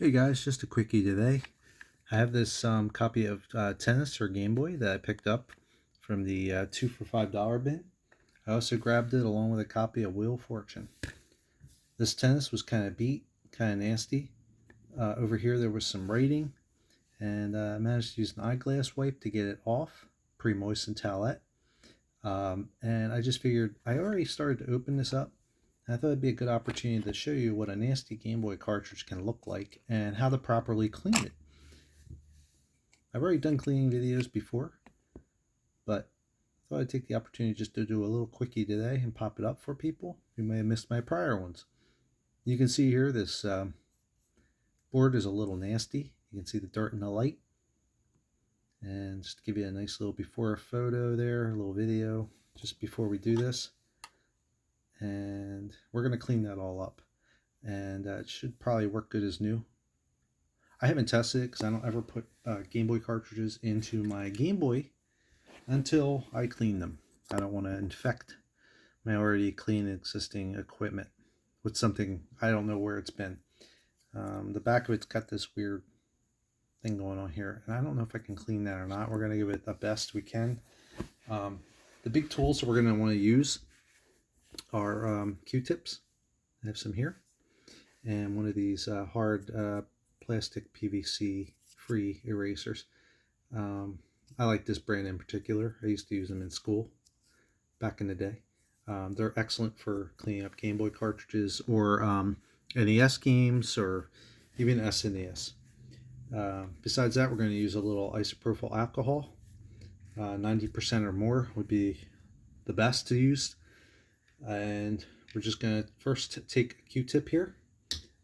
Hey guys, just a quickie today. I have this copy of Tennis or Game Boy that I picked up from the 2 for $5 bin. I also grabbed it along with a copy of Wheel of Fortune. This tennis was kind of beat, kind of nasty. Over here there was some writing, and I managed to use an eyeglass wipe to get it off, pre-moistened towelette. And I just figured I already started to open this up. I thought it'd be a good opportunity to show you what a nasty Game Boy cartridge can look like and how to properly clean it. I've already done cleaning videos before, but I thought I'd take the opportunity just to do a little quickie today and pop it up for people who may have missed my prior ones. You can see here this board is a little nasty. You can see the dirt in the light. And just to give you a nice little before photo there, a little video just before we do this. And we're going to clean that all up, and it should probably work good as new. I haven't tested it because I don't ever put Game Boy cartridges into my Game Boy until I clean them. I don't want to infect my already clean existing equipment with something I don't know where it's been. The back of it's got this weird thing going on here, and I don't know if I can clean that or not. We're going to give it the best we can. The big tools that we're going to want to use are Q-tips. I have some here, and one of these hard plastic PVC free erasers. I like this brand in particular. I used to use them in school back in the day. They're excellent for cleaning up Game Boy cartridges or NES games or even SNES. Besides that, we're going to use a little isopropyl alcohol. 90% or more would be the best to use. And we're just going to first take a Q-tip here,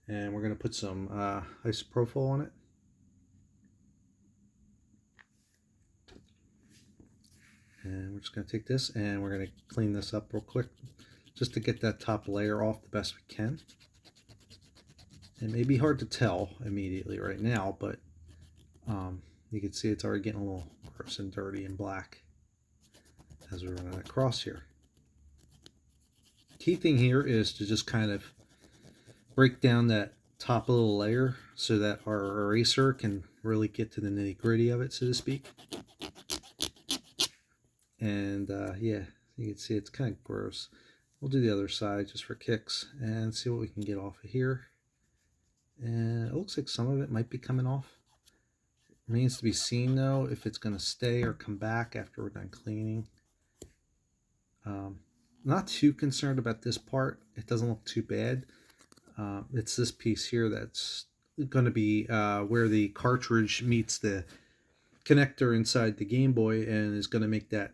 and we're going to put some isopropyl on it. And we're just going to take this and we're going to clean this up real quick just to get that top layer off the best we can. It may be hard to tell immediately right now, but you can see it's already getting a little gross and dirty and black as we're running across here. Key thing here is to just kind of break down that top little layer so that our eraser can really get to the nitty-gritty of it, so to speak. And yeah, you can see it's kind of gross. We'll do the other side just for kicks and see what we can get off of here. And it looks like some of it might be coming off. It remains to be seen though if it's going to stay or come back after we're done cleaning. Not too concerned about this part. It doesn't look too bad. It's this piece here that's going to be where the cartridge meets the connector inside the Game Boy and is going to make that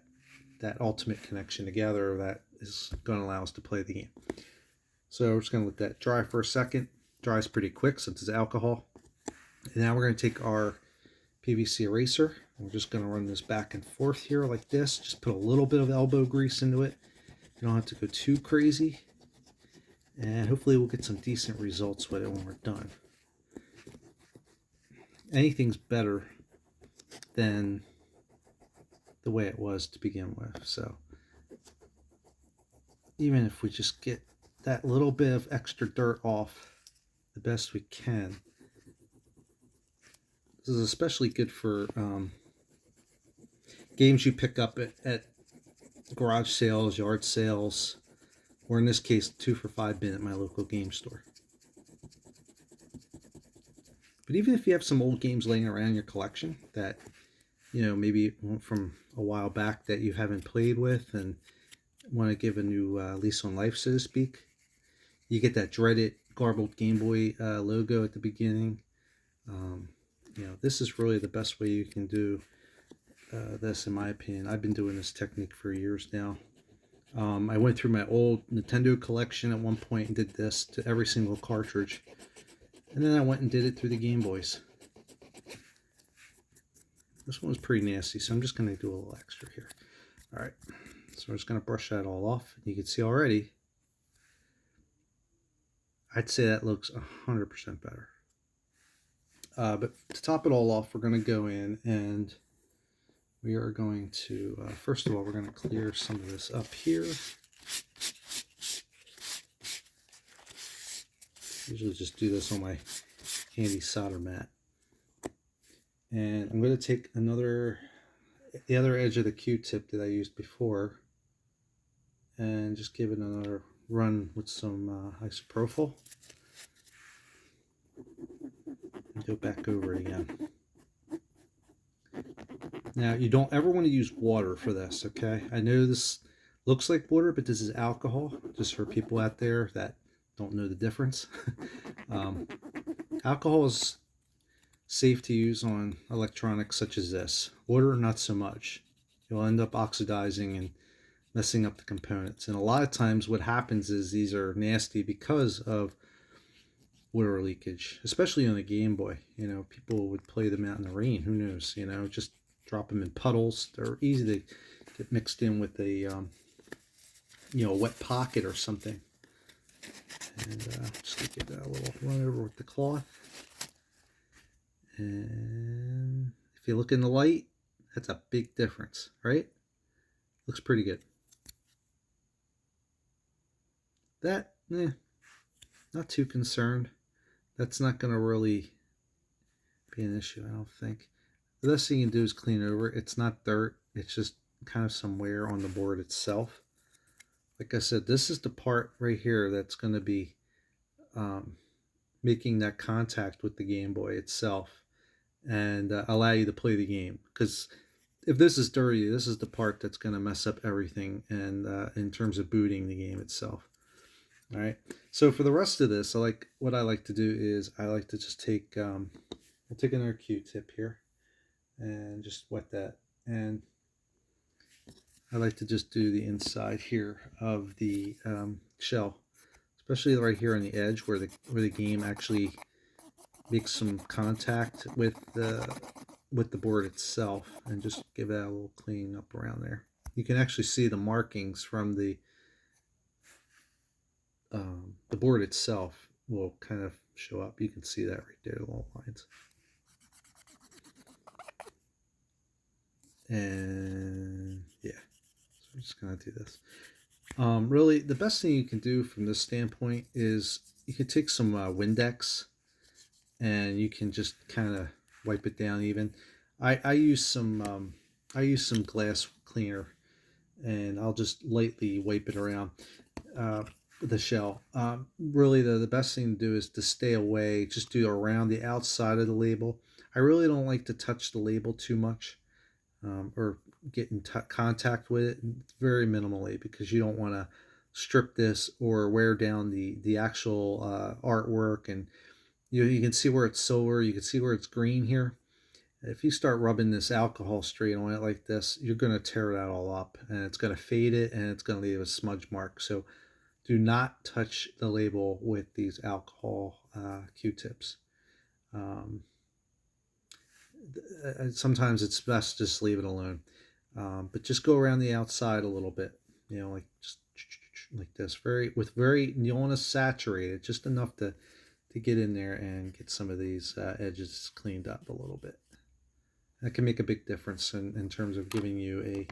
ultimate connection together that is going to allow us to play the game. So we're just going to let that dry for a second. Dries pretty quick since it's alcohol. And now we're going to take our PVC eraser. We're just going to run this back and forth here like this. Just put a little bit of elbow grease into it. You don't have to go too crazy. And hopefully we'll get some decent results with it when we're done. Anything's better than the way it was to begin with. So even if we just get that little bit of extra dirt off the best we can. This is especially good for games you pick up at garage sales, yard sales, or in this case 2 for $5 bin at my local game store. But even if you have some old games laying around in your collection that, you know, maybe from a while back that you haven't played with and want to give a new lease on life, so to speak, you get that dreaded garbled Game Boy logo at the beginning. You know, this is really the best way you can do this, in my opinion. I've been doing this technique for years now. I went through my old Nintendo collection at one point and did this to every single cartridge. And then I went and did it through the Game Boys. This one was pretty nasty, so I'm just going to do a little extra here. Alright, so I'm just going to brush that all off. You can see already, I'd say that looks 100% better. But to top it all off, we're going to go in and we are going to, first of all, we're going to clear some of this up here. Usually just do this on my handy solder mat. And I'm going to take the other edge of the Q-tip that I used before, and just give it another run with some isopropyl. And go back over it again. Now, you don't ever want to use water for this, okay? I know this looks like water, but this is alcohol, just for people out there that don't know the difference. Alcohol is safe to use on electronics such as this. Water, not so much. You'll end up oxidizing and messing up the components. And a lot of times what happens is these are nasty because of water leakage, especially on the Game Boy. You know, people would play them out in the rain. Who knows? You know, just drop them in puddles. They're easy to get mixed in with a, you know, a wet pocket or something. And just give that a little run over with the cloth. And if you look in the light, that's a big difference, right? Looks pretty good. That, not too concerned. That's not going to really be an issue, I don't think. The best thing you can do is clean over. It's not dirt. It's just kind of some wear on the board itself. Like I said, this is the part right here that's going to be making that contact with the Game Boy itself and allow you to play the game. Because if this is dirty, this is the part that's going to mess up everything and in terms of booting the game itself. All right. So for the rest of this, what I like to do is I like to just take I'll take another Q-tip here and just wet that, and I like to just do the inside here of the shell, especially right here on the edge where the game actually makes some contact with the board itself, and just give that a little clean up around there. You can actually see the markings from the board itself will kind of show up. You can see that right there, the little lines. And yeah, so I'm just gonna do this. Really, the best thing you can do from this standpoint is you can take some Windex and you can just kind of wipe it down even. I use some glass cleaner, and I'll just lightly wipe it around the shell. Really, the best thing to do is to stay away. Just do around the outside of the label. I really don't like to touch the label too much, or get in contact with it very minimally, because you don't want to strip this or wear down the actual artwork. And you can see where it's silver, you can see where it's green here. If you start rubbing this alcohol straight on it like this, you're going to tear that all up, and it's going to fade it, and it's going to leave a smudge mark. So do not touch the label with these alcohol Q-tips. Sometimes it's best just leave it alone, but just go around the outside a little bit, you know, like just like this, you don't want to saturate it, just enough to get in there and get some of these edges cleaned up a little bit. That can make a big difference in terms of giving you a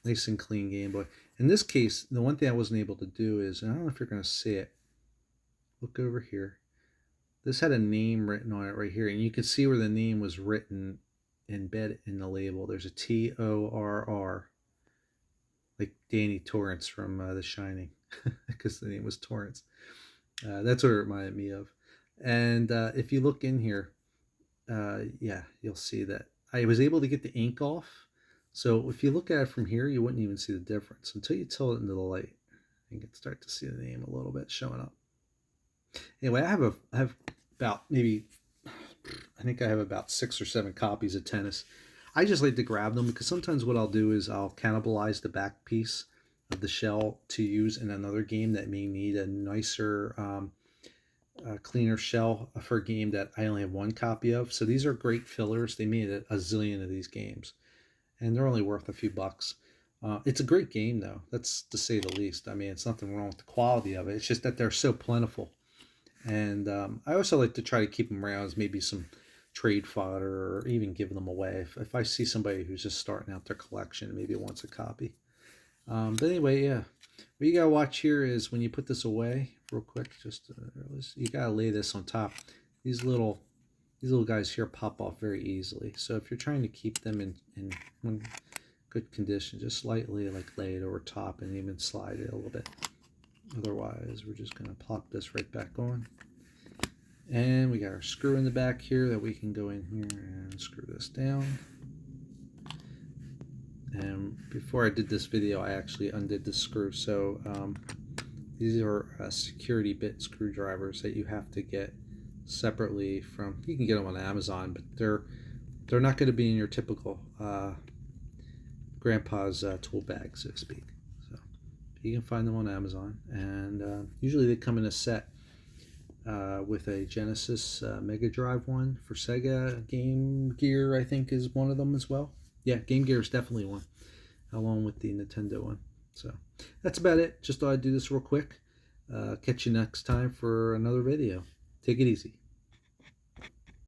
nice and clean Game Boy. In this case, the one thing I wasn't able to do is, I don't know if you're going to see it, look over here. This had a name written on it right here, and you can see where the name was written embedded in the label. There's a Torr, like Danny Torrance from The Shining, because the name was Torrance. That's what it reminded me of. And if you look in here, yeah, you'll see that I was able to get the ink off. So if you look at it from here, you wouldn't even see the difference until you tilt it into the light. You can start to see the name a little bit showing up. Anyway, I have about maybe, I think I have about 6 or 7 copies of Tennis. I just like to grab them because sometimes what I'll do is I'll cannibalize the back piece of the shell to use in another game that may need a nicer, cleaner shell for a game that I only have 1 copy of. So these are great fillers. They made a zillion of these games, and they're only worth a few bucks. It's a great game, though. That's to say the least. I mean, it's nothing wrong with the quality of it. It's just that they're so plentiful. And I also like to try to keep them around as maybe some trade fodder, or even giving them away. If I see somebody who's just starting out their collection, maybe wants a copy. But anyway, yeah. What you got to watch here is when you put this away, real quick, just you got to lay this on top. These little these little guys here pop off very easily. So if you're trying to keep them in good condition, just slightly like lay it over top and even slide it a little bit. Otherwise, we're just going to plop this right back on. And we got our screw in the back here that we can go in here and screw this down. And before I did this video, I actually undid the screw. So these are security bit screwdrivers that you have to get separately from. You can get them on Amazon, but they're not going to be in your typical grandpa's tool bag, so to speak. So you can find them on Amazon, and usually they come in a set. With a Genesis Mega Drive one for Sega. Game Gear, I think, is one of them as well. Yeah, Game Gear is definitely one, along with the Nintendo one. So that's about it. Just thought I'd do this real quick. Catch you next time for another video. Take it easy.